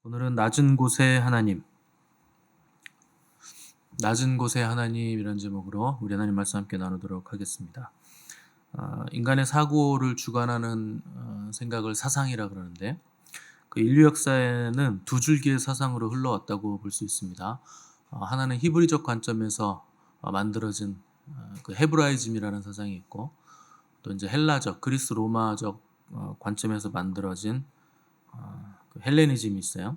오늘은 낮은 곳의 하나님, 낮은 곳의 하나님이라는 제목으로 우리 하나님 말씀 함께 나누도록 하겠습니다. 인간의 사고를 주관하는 생각을 사상이라 그러는데 그 인류 역사에는 두 줄기의 사상으로 흘러왔다고 볼 수 있습니다. 하나는 히브리적 관점에서 만들어진 그 헤브라이즘이라는 사상이 있고 또 이제 헬라적, 그리스 로마적 관점에서 만들어진 그 헬레니즘이 있어요.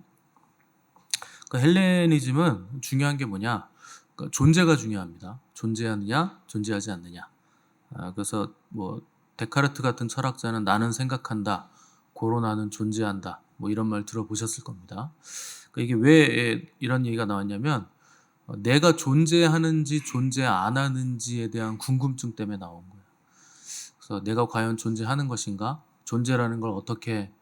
그 헬레니즘은 중요한 게 뭐냐? 그러니까 존재가 중요합니다. 존재하느냐, 존재하지 않느냐. 그래서 뭐 데카르트 같은 철학자는 나는 생각한다, 고로 나는 존재한다, 뭐 이런 말 들어보셨을 겁니다. 그러니까 이게 왜 이런 얘기가 나왔냐면 내가 존재하는지 존재 안 하는지에 대한 궁금증 때문에 나온 거예요. 그래서 내가 과연 존재하는 것인가, 존재라는 걸 어떻게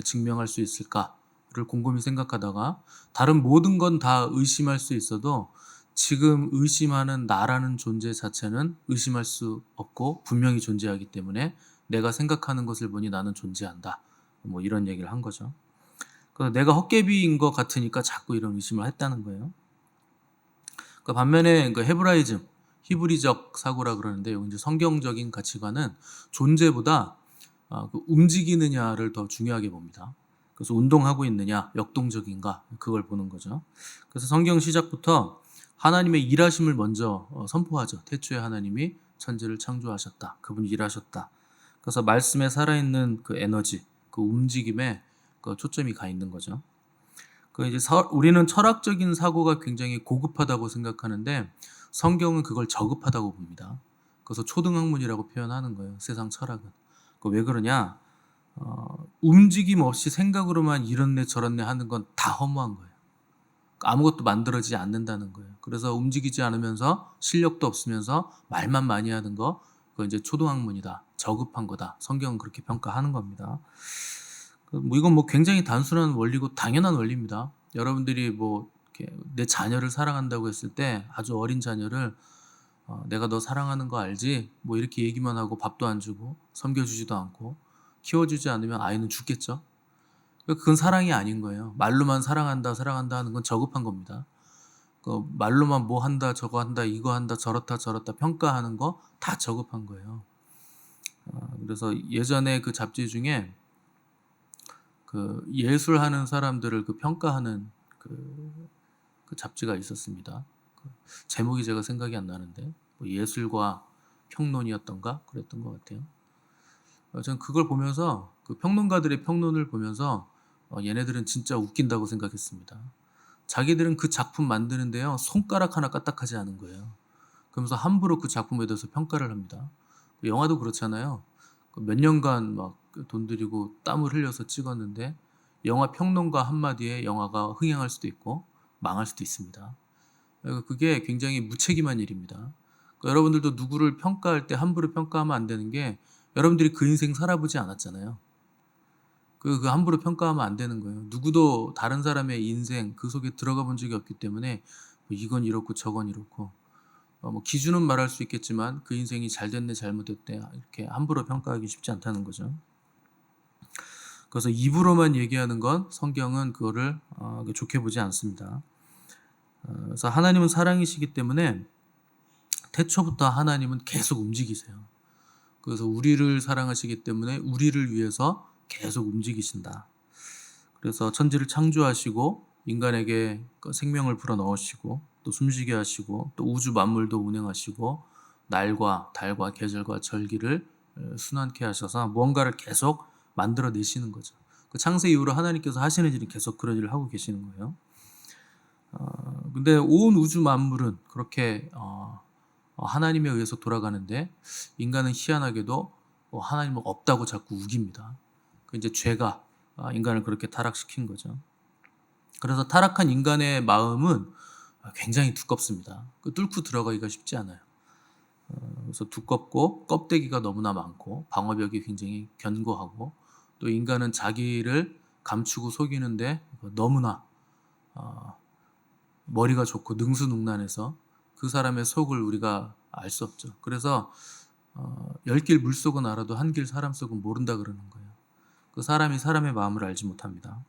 증명할 수 있을까를 곰곰이 생각하다가 다른 모든 건 다 의심할 수 있어도 지금 의심하는 나라는 존재 자체는 의심할 수 없고 분명히 존재하기 때문에 내가 생각하는 것을 보니 나는 존재한다. 뭐 이런 얘기를 한 거죠. 그래서 내가 헛개비인 것 같으니까 자꾸 이런 의심을 했다는 거예요. 그 반면에 그 헤브라이즘, 히브리적 사고라 그러는데 여기 이제 성경적인 가치관은 존재보다 그 움직이느냐를 더 중요하게 봅니다. 그래서 운동하고 있느냐, 역동적인가 그걸 보는 거죠. 그래서 성경 시작부터 하나님의 일하심을 먼저 선포하죠. 태초에 하나님이 천지를 창조하셨다. 그분이 일하셨다. 그래서 말씀에 살아있는 그 에너지, 그 움직임에 그 초점이 가 있는 거죠. 그 이제 우리는 철학적인 사고가 굉장히 고급하다고 생각하는데 성경은 그걸 저급하다고 봅니다. 그래서 초등학문이라고 표현하는 거예요. 세상 철학은. 그 왜 그러냐? 움직임 없이 생각으로만 이렇네 저렇네 하는 건 다 허무한 거예요. 아무것도 만들어지지 않는다는 거예요. 그래서 움직이지 않으면서 실력도 없으면서 말만 많이 하는 거, 그거 이제 초등학문이다. 저급한 거다. 성경은 그렇게 평가하는 겁니다. 뭐 이건 뭐 굉장히 단순한 원리고 당연한 원리입니다. 여러분들이 뭐 이렇게 내 자녀를 사랑한다고 했을 때 아주 어린 자녀를 내가 너 사랑하는 거 알지? 뭐 이렇게 얘기만 하고 밥도 안 주고 섬겨주지도 않고 키워주지 않으면 아이는 죽겠죠. 그건 사랑이 아닌 거예요. 말로만 사랑한다, 사랑한다 하는 건 저급한 겁니다. 그 말로만 뭐 한다, 저거 한다, 이거 한다, 저렇다, 저렇다 평가하는 거 다 저급한 거예요. 그래서 예전에 그 잡지 중에 그 예술하는 사람들을 그 평가하는 그 잡지가 있었습니다. 그 제목이 제가 생각이 안 나는데 뭐 예술과 평론이었던가 그랬던 것 같아요. 저는 그걸 보면서 그 평론가들의 평론을 보면서 얘네들은 진짜 웃긴다고 생각했습니다. 자기들은 그 작품 만드는데요 손가락 하나 까딱하지 않은 거예요. 그러면서 함부로 그 작품에 대해서 평가를 합니다. 영화도 그렇잖아요. 몇 년간 막 돈 들이고 땀을 흘려서 찍었는데 영화 평론가 한마디에 영화가 흥행할 수도 있고 망할 수도 있습니다. 그게 굉장히 무책임한 일입니다. 여러분들도 누구를 평가할 때 함부로 평가하면 안 되는 게 여러분들이 그 인생 살아보지 않았잖아요. 그 함부로 평가하면 안 되는 거예요. 누구도 다른 사람의 인생 그 속에 들어가 본 적이 없기 때문에 뭐 이건 이렇고 저건 이렇고 뭐 기준은 말할 수 있겠지만 그 인생이 잘 됐네 잘못됐네 이렇게 함부로 평가하기 쉽지 않다는 거죠. 그래서 입으로만 얘기하는 건 성경은 그거를 좋게 보지 않습니다. 그래서 하나님은 사랑이시기 때문에 태초부터 하나님은 계속 움직이세요. 그래서 우리를 사랑하시기 때문에 우리를 위해서 계속 움직이신다. 그래서 천지를 창조하시고 인간에게 생명을 불어넣으시고 또 숨쉬게 하시고 또 우주 만물도 운행하시고 날과 달과 계절과 절기를 순환케 하셔서 무언가를 계속 만들어내시는 거죠. 그 창세 이후로 하나님께서 하시는 일은 계속 그런 일을 하고 계시는 거예요. 근데 온 우주 만물은 그렇게 하나님에 의해서 돌아가는데 인간은 희한하게도 하나님은 없다고 자꾸 우깁니다. 그 이제 죄가 인간을 그렇게 타락시킨 거죠. 그래서 타락한 인간의 마음은 굉장히 두껍습니다. 그 뚫고 들어가기가 쉽지 않아요. 그래서 두껍고 껍데기가 너무나 많고 방어벽이 굉장히 견고하고 또 인간은 자기를 감추고 속이는데 너무나 머리가 좋고 능수능란해서 그 사람의 속을 우리가 알 수 없죠. 그래서 10길 물속은 알아도 한 길 사람 속은 모른다 그러는 거예요. 그 사람이 사람의 마음을 알지 못합니다.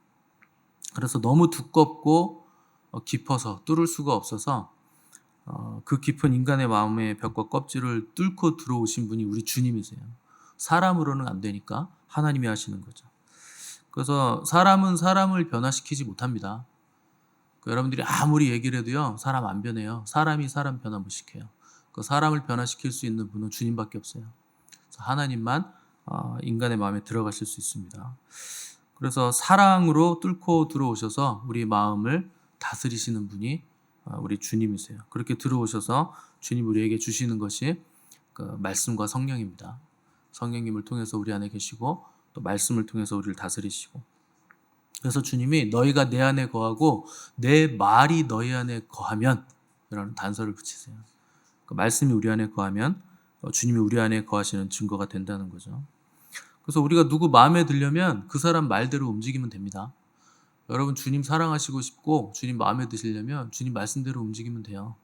그래서 너무 두껍고 깊어서 뚫을 수가 없어서 그 깊은 인간의 마음의 벽과 껍질을 뚫고 들어오신 분이 우리 주님이세요. 사람으로는 안 되니까 하나님이 하시는 거죠. 그래서 사람은 사람을 변화시키지 못합니다. 여러분들이 아무리 얘기를 해도요, 사람 안 변해요. 사람이 사람 변화 못 시켜요. 그 사람을 변화시킬 수 있는 분은 주님밖에 없어요. 그래서 하나님만 인간의 마음에 들어가실 수 있습니다. 그래서 사랑으로 뚫고 들어오셔서 우리 마음을 다스리시는 분이 우리 주님이세요. 그렇게 들어오셔서 주님 우리에게 주시는 것이 그 말씀과 성령입니다. 성령님을 통해서 우리 안에 계시고 또 말씀을 통해서 우리를 다스리시고, 그래서 주님이 너희가 내 안에 거하고 내 말이 너희 안에 거하면 이라는 단서를 붙이세요. 그 말씀이 우리 안에 거하면 주님이 우리 안에 거하시는 증거가 된다는 거죠. 그래서 우리가 누구 마음에 들려면 그 사람 말대로 움직이면 됩니다. 여러분 주님 사랑하시고 싶고 주님 마음에 드시려면 주님 말씀대로 움직이면 돼요.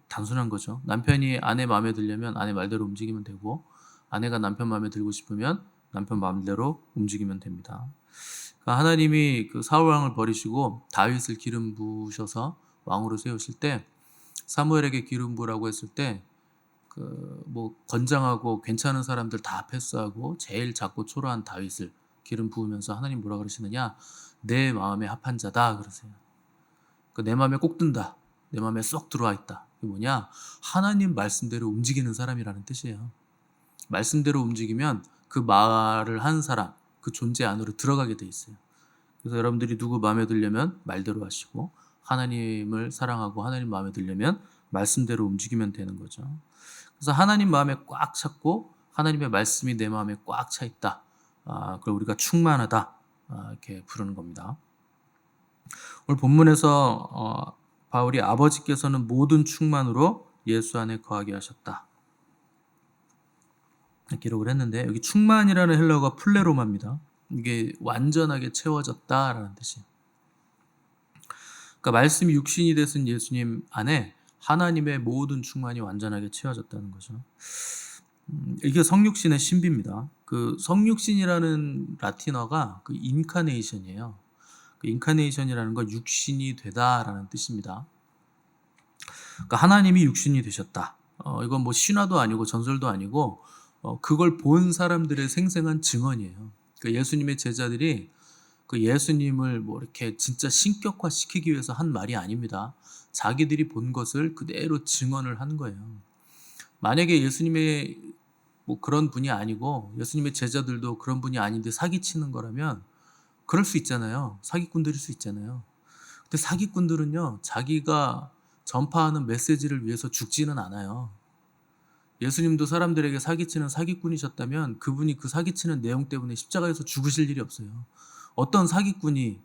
단순한 거죠. 남편이 아내 마음에 들려면 아내 말대로 움직이면 되고, 아내가 남편 마음에 들고 싶으면 남편 마음대로 움직이면 됩니다. 그러니까 하나님이 그 사울 왕을 버리시고 다윗을 기름 부으셔서 왕으로 세우실 때, 사무엘에게 기름 부으라고 했을 때 그 뭐 건장하고 괜찮은 사람들 다 패스하고 제일 작고 초라한 다윗을 기름 부으면서 하나님 뭐라 그러시느냐? 내 마음에 합한 자다 그러세요. 그 내 마음에 꼭 든다. 내 마음에 쏙 들어와 있다. 이게 뭐냐? 하나님 말씀대로 움직이는 사람이라는 뜻이에요. 말씀대로 움직이면 그 말을 한 사람, 그 존재 안으로 들어가게 돼 있어요. 그래서 여러분들이 누구 마음에 들려면 말대로 하시고, 하나님을 사랑하고 하나님 마음에 들려면 말씀대로 움직이면 되는 거죠. 그래서 하나님 마음에 꽉 찼고 하나님의 말씀이 내 마음에 꽉 차 있다. 그걸 우리가 충만하다. 이렇게 부르는 겁니다. 오늘 본문에서 바울이 아버지께서는 모든 충만으로 예수 안에 거하게 하셨다 기록을 했는데, 여기 충만이라는 헬라어가 플레로마입니다. 이게 완전하게 채워졌다라는 뜻이에요. 그러니까 말씀이 육신이 되신 예수님 안에 하나님의 모든 충만이 완전하게 채워졌다는 거죠. 이게 성육신의 신비입니다. 그 성육신이라는 라틴어가 그 인카네이션이에요. 그 인카네이션이라는 건 육신이 되다라는 뜻입니다. 그러니까 하나님이 육신이 되셨다. 이건 뭐 신화도 아니고 전설도 아니고 그걸 본 사람들의 생생한 증언이에요. 그 예수님의 제자들이 그 예수님을 뭐 이렇게 진짜 신격화 시키기 위해서 한 말이 아닙니다. 자기들이 본 것을 그대로 증언을 한 거예요. 만약에 예수님의 뭐 그런 분이 아니고 예수님의 제자들도 그런 분이 아닌데 사기치는 거라면 그럴 수 있잖아요. 사기꾼들일 수 있잖아요. 근데 사기꾼들은요, 자기가 전파하는 메시지를 위해서 죽지는 않아요. 예수님도 사람들에게 사기치는 사기꾼이셨다면 그분이 그 사기치는 내용 때문에 십자가에서 죽으실 일이 없어요. 어떤 사기꾼이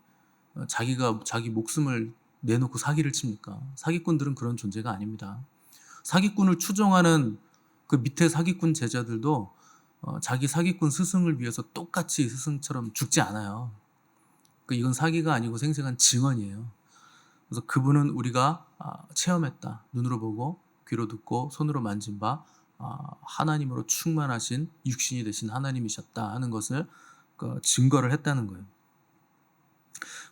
자기가 자기 목숨을 내놓고 사기를 칩니까? 사기꾼들은 그런 존재가 아닙니다. 사기꾼을 추종하는 그 밑에 사기꾼 제자들도 자기 사기꾼 스승을 위해서 똑같이 스승처럼 죽지 않아요. 이건 사기가 아니고 생생한 증언이에요. 그래서 그분은 우리가 체험했다. 눈으로 보고 귀로 듣고 손으로 만진 바 하나님으로 충만하신 육신이 되신 하나님이셨다 하는 것을 증거를 했다는 거예요.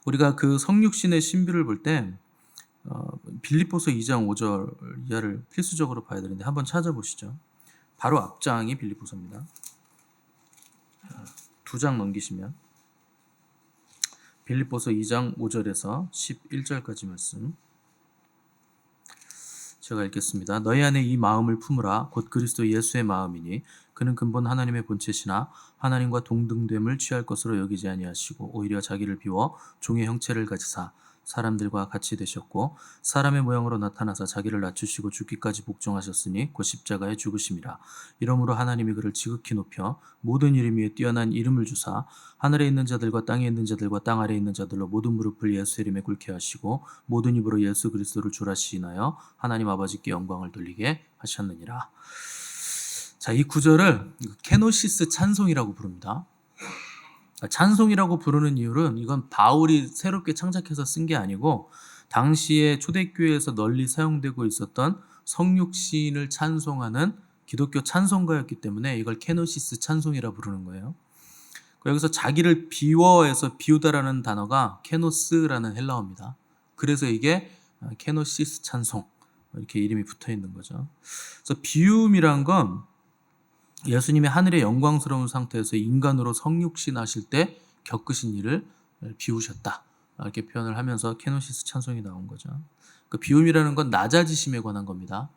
우리가 그 성육신의 신비를 볼 때 빌립보서 2장 5절 이하를 필수적으로 봐야 되는데 한번 찾아보시죠. 바로 앞장이 빌립보서입니다. 2장 넘기시면 빌립보서 2장 5절에서 11절까지 말씀 제가 읽겠습니다. 너희 안에 이 마음을 품으라. 곧 그리스도 예수의 마음이니 그는 근본 하나님의 본체시나 하나님과 동등됨을 취할 것으로 여기지 아니하시고 오히려 자기를 비워 종의 형체를 가지사 사람들과 같이 되셨고 사람의 모양으로 나타나사 자기를 낮추시고 죽기까지 복종하셨으니 곧 십자가에 죽으심이라. 이러므로 하나님이 그를 지극히 높여 모든 이름 위에 뛰어난 이름을 주사 하늘에 있는 자들과 땅에 있는 자들과 땅 아래에 있는 자들로 모든 무릎을 예수 이름에 꿇게 하시고 모든 입으로 예수 그리스도를 주라 시인하여 하나님 아버지께 영광을 돌리게 하셨느니라. 자, 이 구절을 케노시스 찬송이라고 부릅니다. 찬송이라고 부르는 이유는 이건 바울이 새롭게 창작해서 쓴 게 아니고 당시에 초대교회에서 널리 사용되고 있었던 성육신을 찬송하는 기독교 찬송가였기 때문에 이걸 케노시스 찬송이라 부르는 거예요. 여기서 자기를 비워해서 비우다라는 단어가 케노스라는 헬라어입니다. 그래서 이게 케노시스 찬송 이렇게 이름이 붙어 있는 거죠. 그래서 비움이란 건 예수님의 하늘의 영광스러운 상태에서 인간으로 성육신 하실 때 겪으신 일을 비우셨다. 이렇게 표현을 하면서 케노시스 찬송이 나온 거죠. 그 비움이라는 건 낮아지심에 관한 겁니다.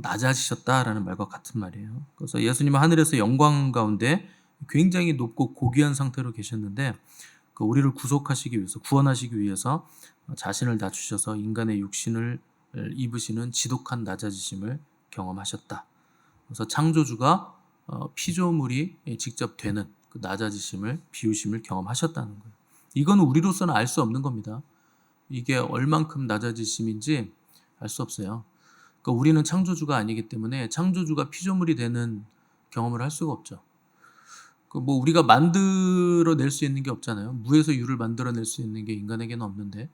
낮아지셨다라는 말과 같은 말이에요. 그래서 예수님은 하늘에서 영광 가운데 굉장히 높고 고귀한 상태로 계셨는데 우리를 구속하시기 위해서 구원하시기 위해서 자신을 낮추셔서 인간의 육신을 입으시는 지독한 낮아지심을 경험하셨다. 그래서 창조주가 피조물이 직접 되는 그 낮아지심을 비우심을 경험하셨다는 거예요. 이건 우리로서는 알 수 없는 겁니다. 이게 얼만큼 낮아지심인지 알 수 없어요. 그러니까 우리는 창조주가 아니기 때문에 창조주가 피조물이 되는 경험을 할 수가 없죠. 뭐 우리가 만들어낼 수 있는 게 없잖아요. 무에서 유를 만들어낼 수 있는 게 인간에게는 없는데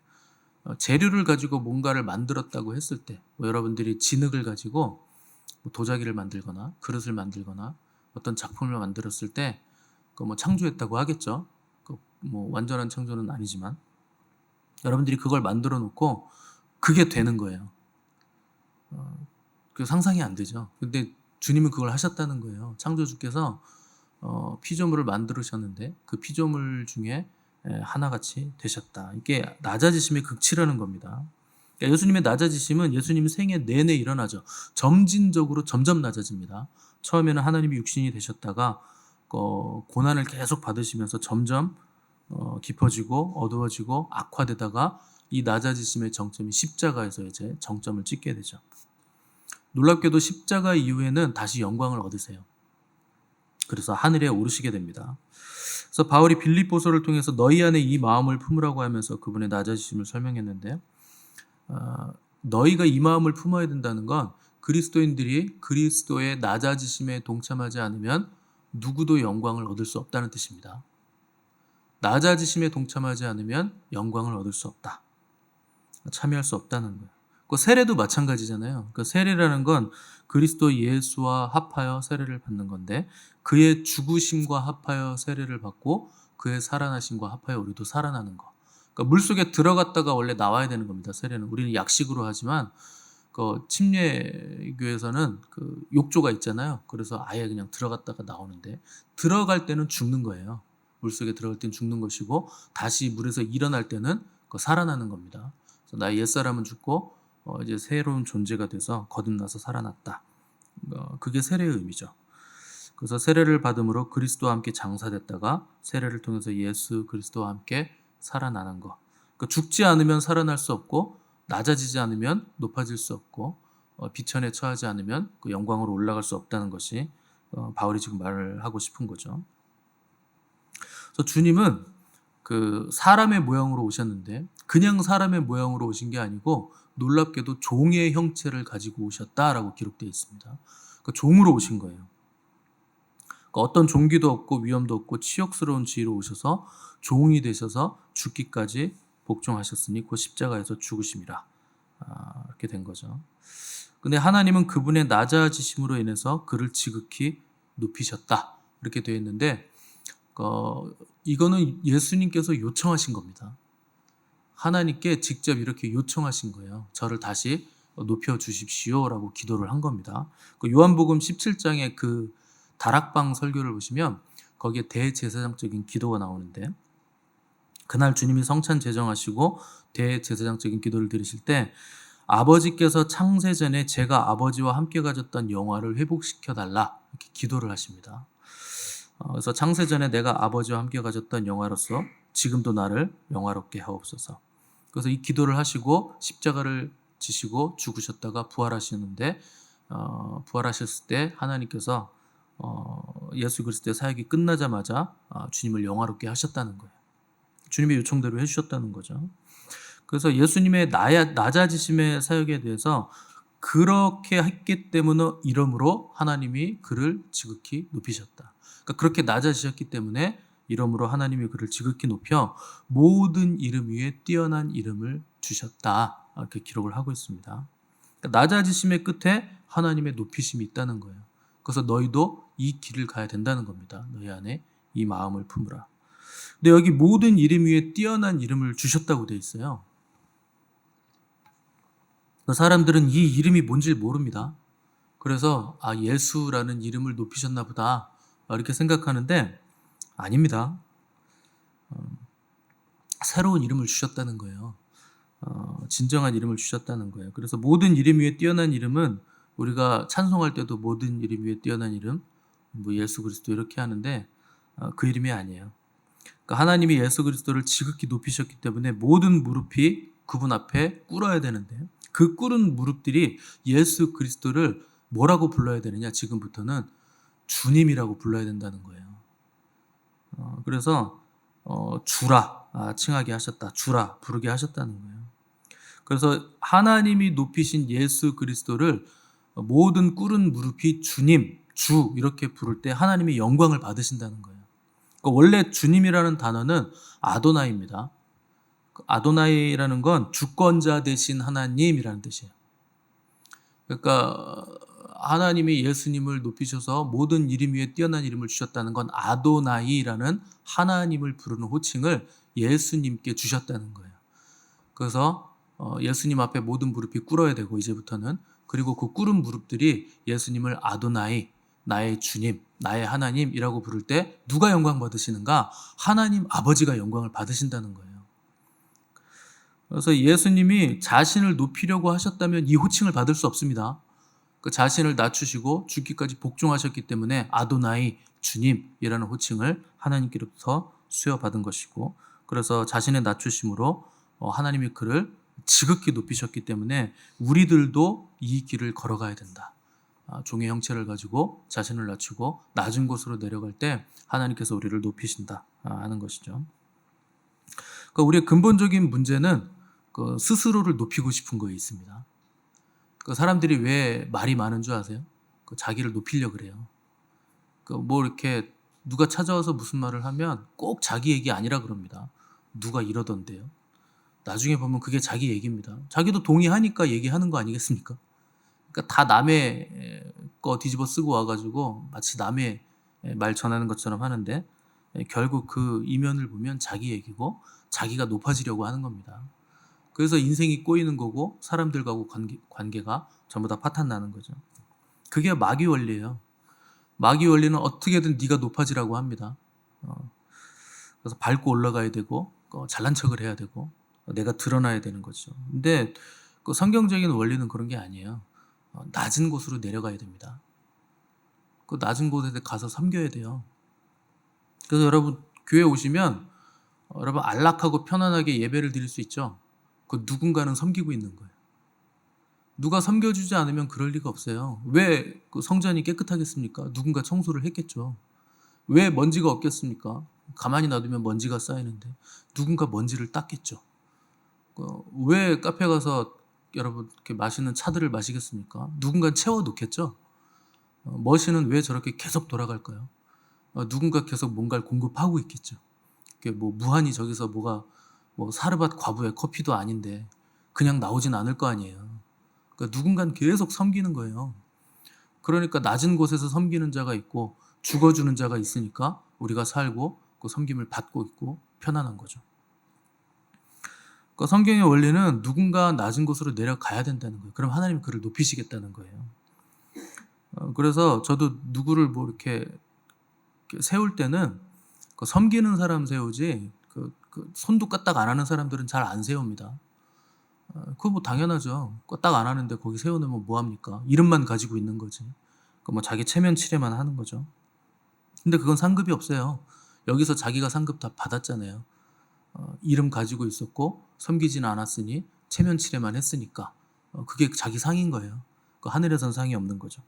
재료를 가지고 뭔가를 만들었다고 했을 때 여러분들이 진흙을 가지고 도자기를 만들거나 그릇을 만들거나 어떤 작품을 만들었을 때 뭐 창조했다고 하겠죠. 뭐 완전한 창조는 아니지만 여러분들이 그걸 만들어 놓고 그게 되는 거예요. 그 상상이 안 되죠. 근데 주님은 그걸 하셨다는 거예요. 창조주께서 피조물을 만들으셨는데 그 피조물 중에 하나같이 되셨다. 이게 낮아지심의 극치라는 겁니다. 그러니까 예수님의 낮아지심은 예수님 생애 내내 일어나죠. 점진적으로 점점 낮아집니다. 처음에는 하나님이 육신이 되셨다가 고난을 계속 받으시면서 점점 깊어지고 어두워지고 악화되다가 이 낮아지심의 정점이 십자가에서 이제 정점을 찍게 되죠. 놀랍게도 십자가 이후에는 다시 영광을 얻으세요. 그래서 하늘에 오르시게 됩니다. 그래서 바울이 빌립보서를 통해서 너희 안에 이 마음을 품으라고 하면서 그분의 낮아지심을 설명했는데 너희가 이 마음을 품어야 된다는 건 그리스도인들이 그리스도의 낮아지심에 동참하지 않으면 누구도 영광을 얻을 수 없다는 뜻입니다. 낮아지심에 동참하지 않으면 영광을 얻을 수 없다. 참여할 수 없다는 거예요. 그 세례도 마찬가지잖아요. 그 세례라는 건 그리스도 예수와 합하여 세례를 받는 건데 그의 죽으심과 합하여 세례를 받고 그의 살아나심과 합하여 우리도 살아나는 거. 그러니까 물속에 들어갔다가 원래 나와야 되는 겁니다. 세례는 우리는 약식으로 하지만 그 침례교에서는 그 욕조가 있잖아요. 그래서 아예 그냥 들어갔다가 나오는데 들어갈 때는 죽는 거예요. 물속에 들어갈 때는 죽는 것이고 다시 물에서 일어날 때는 살아나는 겁니다. 그래서 나의 옛사람은 죽고 이제 새로운 존재가 돼서 거듭나서 살아났다. 그게 세례의 의미죠. 그래서 세례를 받음으로 그리스도와 함께 장사됐다가 세례를 통해서 예수 그리스도와 함께 살아나는 거. 그러니까 죽지 않으면 살아날 수 없고 낮아지지 않으면 높아질 수 없고 비천에 처하지 않으면 그 영광으로 올라갈 수 없다는 것이 바울이 지금 말을 하고 싶은 거죠. 그래서 주님은 그 사람의 모양으로 오셨는데 그냥 사람의 모양으로 오신 게 아니고 놀랍게도 종의 형체를 가지고 오셨다라고 기록되어 있습니다. 그 종으로 오신 거예요. 그러니까 어떤 종기도 없고 위험도 없고 치욕스러운 지위로 오셔서 종이 되셔서 죽기까지 복종하셨으니 그 십자가에서 죽으심이라 이렇게 된 거죠. 근데 하나님은 그분의 낮아지심으로 인해서 그를 지극히 높이셨다 이렇게 되어 있는데 이거는 예수님께서 요청하신 겁니다. 하나님께 직접 이렇게 요청하신 거예요. 저를 다시 높여 주십시오라고 기도를 한 겁니다. 그 요한복음 17장의 그 다락방 설교를 보시면 거기에 대제사장적인 기도가 나오는데 그날 주님이 성찬 제정하시고 대제사장적인 기도를 드리실 때 아버지께서 창세전에 제가 아버지와 함께 가졌던 영화를 회복시켜 달라 이렇게 기도를 하십니다. 그래서 창세전에 내가 아버지와 함께 가졌던 영화로서 지금도 나를 영화롭게 하옵소서. 그래서 이 기도를 하시고 십자가를 지시고 죽으셨다가 부활하시는데 부활하셨을 때 하나님께서 예수 그리스도의 사역이 끝나자마자 주님을 영화롭게 하셨다는 거예요. 주님의 요청대로 해주셨다는 거죠. 그래서 예수님의 낮아지심의 사역에 대해서 그렇게 했기 때문에 이러므로 하나님이 그를 지극히 높이셨다. 그러니까 그렇게 낮아지셨기 때문에 이러므로 하나님이 그를 지극히 높여 모든 이름 위에 뛰어난 이름을 주셨다. 이렇게 기록을 하고 있습니다. 그러니까 낮아지심의 끝에 하나님의 높이심이 있다는 거예요. 그래서 너희도 이 길을 가야 된다는 겁니다. 너희 안에 이 마음을 품으라. 근데 여기 모든 이름 위에 뛰어난 이름을 주셨다고 돼 있어요. 그 사람들은 이 이름이 뭔지 모릅니다. 그래서 예수라는 이름을 높이셨나 보다 이렇게 생각하는데 아닙니다. 새로운 이름을 주셨다는 거예요. 진정한 이름을 주셨다는 거예요. 그래서 모든 이름 위에 뛰어난 이름은 우리가 찬송할 때도 모든 이름 위에 뛰어난 이름, 뭐 예수 그리스도 이렇게 하는데 그 이름이 아니에요. 그러니까 하나님이 예수 그리스도를 지극히 높이셨기 때문에 모든 무릎이 그분 앞에 꿇어야 되는데 그 꿇은 무릎들이 예수 그리스도를 뭐라고 불러야 되느냐? 지금부터는 주님이라고 불러야 된다는 거예요. 그래서 주라 칭하게 하셨다. 주라 부르게 하셨다는 거예요. 그래서 하나님이 높이신 예수 그리스도를 모든 꿇은 무릎이 주님, 주 이렇게 부를 때 하나님이 영광을 받으신다는 거예요. 그러니까 원래 주님이라는 단어는 아도나이입니다. 아도나이라는 건 주권자 되신 하나님이라는 뜻이에요. 그러니까 하나님이 예수님을 높이셔서 모든 이름 위에 뛰어난 이름을 주셨다는 건 아도나이라는 하나님을 부르는 호칭을 예수님께 주셨다는 거예요. 그래서 예수님 앞에 모든 무릎이 꿇어야 되고 이제부터는 그리고 그 꿇은 무릎들이 예수님을 아도나이, 나의 주님, 나의 하나님이라고 부를 때 누가 영광 받으시는가? 하나님 아버지가 영광을 받으신다는 거예요. 그래서 예수님이 자신을 높이려고 하셨다면 이 호칭을 받을 수 없습니다. 그 자신을 낮추시고 죽기까지 복종하셨기 때문에 아도나이, 주님이라는 호칭을 하나님께로부터 수여받은 것이고 그래서 자신의 낮추심으로 하나님이 그를 지극히 높이셨기 때문에 우리들도 이 길을 걸어가야 된다. 종의 형체를 가지고 자신을 낮추고 낮은 곳으로 내려갈 때 하나님께서 우리를 높이신다 하는 것이죠. 그러니까 우리의 근본적인 문제는 그 스스로를 높이고 싶은 거에 있습니다. 그 사람들이 왜 말이 많은 줄 아세요? 그 자기를 높이려고 그래요. 그 뭐 이렇게 누가 찾아와서 무슨 말을 하면 꼭 자기 얘기 아니라 그럽니다. 누가 이러던데요. 나중에 보면 그게 자기 얘기입니다. 자기도 동의하니까 얘기하는 거 아니겠습니까? 그러니까 다 남의 거 뒤집어 쓰고 와가지고 마치 남의 말 전하는 것처럼 하는데 결국 그 이면을 보면 자기 얘기고 자기가 높아지려고 하는 겁니다. 그래서 인생이 꼬이는 거고 사람들과의 관계가 전부 다 파탄나는 거죠. 그게 마귀 원리예요. 마귀 원리는 어떻게든 네가 높아지라고 합니다. 그래서 밟고 올라가야 되고 잘난 척을 해야 되고 내가 드러나야 되는 거죠. 근데 그 성경적인 원리는 그런 게 아니에요. 낮은 곳으로 내려가야 됩니다. 그 낮은 곳에 가서 섬겨야 돼요. 그래서 여러분 교회 오시면 여러분 안락하고 편안하게 예배를 드릴 수 있죠. 그 누군가는 섬기고 있는 거예요. 누가 섬겨주지 않으면 그럴 리가 없어요. 왜 그 성전이 깨끗하겠습니까? 누군가 청소를 했겠죠. 왜 먼지가 없겠습니까? 가만히 놔두면 먼지가 쌓이는데 누군가 먼지를 닦겠죠. 왜 카페 가서 여러분 이렇게 맛있는 차들을 마시겠습니까? 누군가 채워 놓겠죠. 머신은 왜 저렇게 계속 돌아갈까요? 누군가 계속 뭔가를 공급하고 있겠죠. 뭐 무한히 저기서 뭐가 뭐 사르밧 과부의 커피도 아닌데 그냥 나오진 않을 거 아니에요. 그러니까 누군가는 계속 섬기는 거예요. 그러니까 낮은 곳에서 섬기는 자가 있고 죽어주는 자가 있으니까 우리가 살고 그 섬김을 받고 있고 편안한 거죠. 그러니까 성경의 원리는 누군가 낮은 곳으로 내려가야 된다는 거예요. 그럼 하나님이 그를 높이시겠다는 거예요. 그래서 저도 누구를 뭐 이렇게 세울 때는 그 섬기는 사람 세우지 그 손도 까딱 안 하는 사람들은 잘 안 세웁니다. 그거 뭐 당연하죠. 까딱 안 하는데 거기 세워놓으면 뭐합니까? 이름만 가지고 있는 거지. 그 뭐 자기 체면 치레만 하는 거죠. 근데 그건 상급이 없어요. 여기서 자기가 상급 다 받았잖아요. 이름 가지고 있었고 섬기지는 않았으니 체면 치레만 했으니까 그게 자기 상인 거예요. 그 하늘에선 상이 없는 거죠.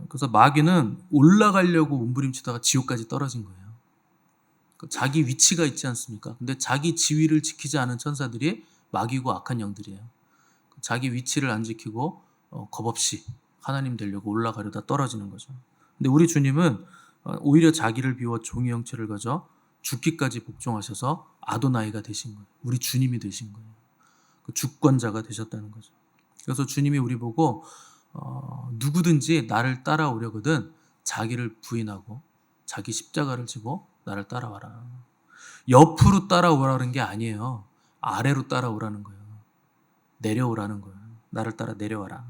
그래서 마귀는 올라가려고 몸부림치다가 지옥까지 떨어진 거예요. 자기 위치가 있지 않습니까? 근데 자기 지위를 지키지 않은 천사들이 마귀고 악한 영들이에요. 자기 위치를 안 지키고 겁없이 하나님 되려고 올라가려다 떨어지는 거죠. 근데 우리 주님은 오히려 자기를 비워 종의 형체를 가져 죽기까지 복종하셔서 아도나이가 되신 거예요. 우리 주님이 되신 거예요. 그 주권자가 되셨다는 거죠. 그래서 주님이 우리 보고 누구든지 나를 따라오려거든 자기를 부인하고 자기 십자가를 지고 나를 따라와라. 옆으로 따라오라는 게 아니에요. 아래로 따라오라는 거예요. 내려오라는 거예요. 나를 따라 내려와라.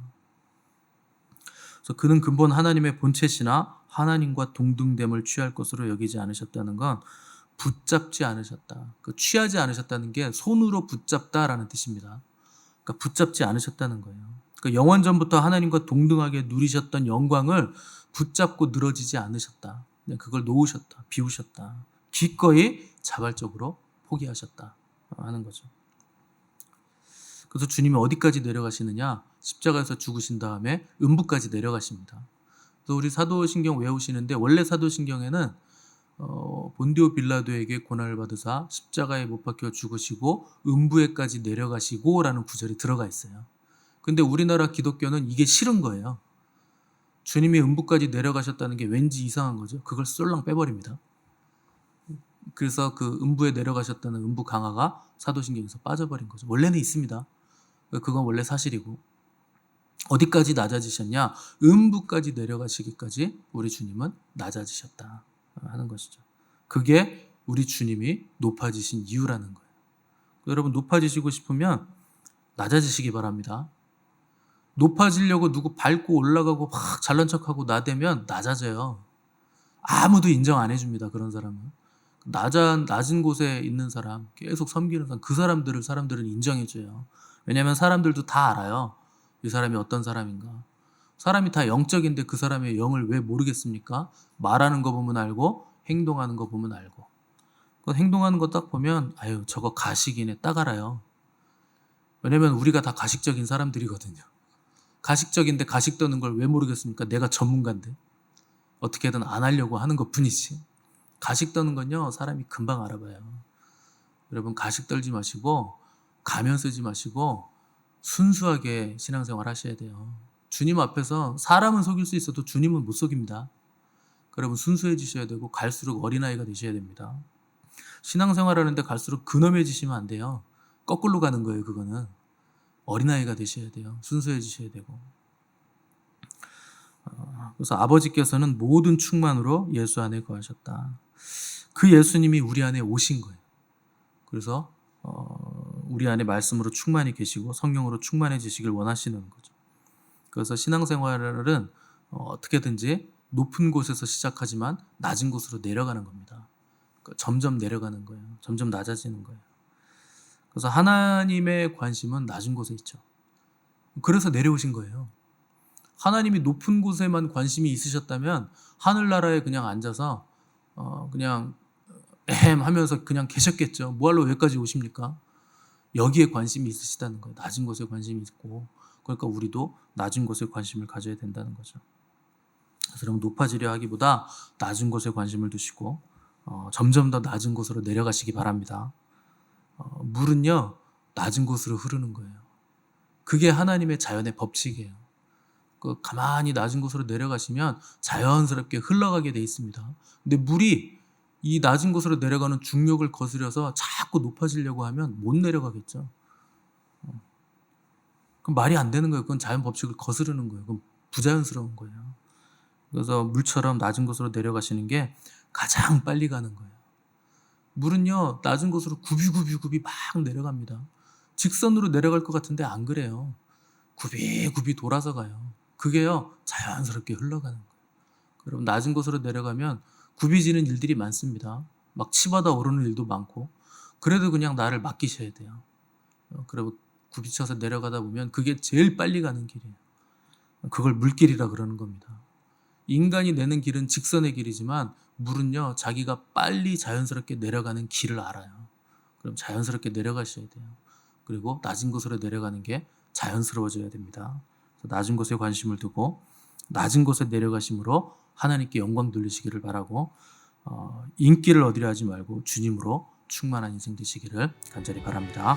그래서 그는 근본 하나님의 본체시나 하나님과 동등됨을 취할 것으로 여기지 않으셨다는 건 붙잡지 않으셨다. 취하지 않으셨다는 게 손으로 붙잡다라는 뜻입니다. 그러니까 붙잡지 않으셨다는 거예요. 그러니까 영원전부터 하나님과 동등하게 누리셨던 영광을 붙잡고 늘어지지 않으셨다. 그냥 그걸 놓으셨다. 비우셨다. 기꺼이 자발적으로 포기하셨다 하는 거죠. 그래서 주님이 어디까지 내려가시느냐? 십자가에서 죽으신 다음에 음부까지 내려가십니다. 그래서 우리 사도신경 외우시는데 원래 사도신경에는 본디오 빌라도에게 고난을 받으사 십자가에 못 박혀 죽으시고 음부에까지 내려가시고 라는 구절이 들어가 있어요. 근데 우리나라 기독교는 이게 싫은 거예요. 주님이 음부까지 내려가셨다는 게 왠지 이상한 거죠. 그걸 쏠랑 빼버립니다. 그래서 그 음부에 내려가셨다는 음부 강화가 사도신경에서 빠져버린 거죠. 원래는 있습니다. 그건 원래 사실이고. 어디까지 낮아지셨냐? 음부까지 내려가시기까지 우리 주님은 낮아지셨다 하는 것이죠. 그게 우리 주님이 높아지신 이유라는 거예요. 여러분 높아지시고 싶으면 낮아지시기 바랍니다. 높아지려고 누구 밟고 올라가고 막 잘난 척하고 나대면 낮아져요. 아무도 인정 안 해줍니다. 그런 사람은. 낮은 곳에 있는 사람, 계속 섬기는 사람, 그 사람들은 인정해줘요. 왜냐하면 사람들도 다 알아요. 이 사람이 어떤 사람인가. 사람이 다 영적인데 그 사람의 영을 왜 모르겠습니까? 말하는 거 보면 알고 행동하는 거 보면 알고. 그 행동하는 거 딱 보면 아유 저거 가식이네 딱 알아요. 왜냐면 우리가 다 가식적인 사람들이거든요. 가식적인데 가식 떠는 걸 왜 모르겠습니까? 내가 전문가인데. 어떻게든 안 하려고 하는 것 뿐이지. 가식 떠는 건요 사람이 금방 알아봐요. 여러분 가식 떨지 마시고 가면 쓰지 마시고 순수하게 신앙생활 하셔야 돼요. 주님 앞에서 사람은 속일 수 있어도 주님은 못 속입니다. 여러분 순수해지셔야 되고 갈수록 어린아이가 되셔야 됩니다. 신앙생활 하는데 갈수록 근엄해지시면 안 돼요. 거꾸로 가는 거예요. 그거는 어린아이가 되셔야 돼요. 순수해지셔야 되고. 그래서 아버지께서는 모든 충만으로 예수 안에 거하셨다. 그 예수님이 우리 안에 오신 거예요. 그래서 우리 안에 말씀으로 충만히 계시고 성령으로 충만해지시길 원하시는 거죠. 그래서 신앙생활은 어떻게든지 높은 곳에서 시작하지만 낮은 곳으로 내려가는 겁니다. 점점 내려가는 거예요. 점점 낮아지는 거예요. 그래서 하나님의 관심은 낮은 곳에 있죠. 그래서 내려오신 거예요. 하나님이 높은 곳에만 관심이 있으셨다면 하늘나라에 그냥 앉아서 그냥 하면서 그냥 계셨겠죠. 뭐하러 여기까지 오십니까? 여기에 관심이 있으시다는 거예요. 낮은 곳에 관심이 있고. 그러니까 우리도 낮은 곳에 관심을 가져야 된다는 거죠. 그래서 여러분 높아지려 하기보다 낮은 곳에 관심을 두시고 점점 더 낮은 곳으로 내려가시기 바랍니다. 물은요 낮은 곳으로 흐르는 거예요. 그게 하나님의 자연의 법칙이에요. 가만히 낮은 곳으로 내려가시면 자연스럽게 흘러가게 돼 있습니다. 근데 물이 이 낮은 곳으로 내려가는 중력을 거스려서 자꾸 높아지려고 하면 못 내려가겠죠. 그럼 말이 안 되는 거예요. 그건 자연 법칙을 거스르는 거예요. 그건 부자연스러운 거예요. 그래서 물처럼 낮은 곳으로 내려가시는 게 가장 빨리 가는 거예요. 물은요 낮은 곳으로 굽이 막 내려갑니다. 직선으로 내려갈 것 같은데 안 그래요. 굽이 돌아서 가요. 그게요 자연스럽게 흘러가는 거예요. 그럼 낮은 곳으로 내려가면 굽이지는 일들이 많습니다. 막 치받아 오르는 일도 많고. 그래도 그냥 나를 맡기셔야 돼요. 그리고 굽이쳐서 내려가다 보면 그게 제일 빨리 가는 길이에요. 그걸 물길이라 그러는 겁니다. 인간이 내는 길은 직선의 길이지만 물은요 자기가 빨리 자연스럽게 내려가는 길을 알아요. 그럼 자연스럽게 내려가셔야 돼요. 그리고 낮은 곳으로 내려가는 게 자연스러워져야 됩니다. 그래서 낮은 곳에 관심을 두고 낮은 곳에 내려가심으로 하나님께 영광 돌리시기를 바라고 인기를 얻으려 하지 말고 주님으로 충만한 인생 되시기를 간절히 바랍니다.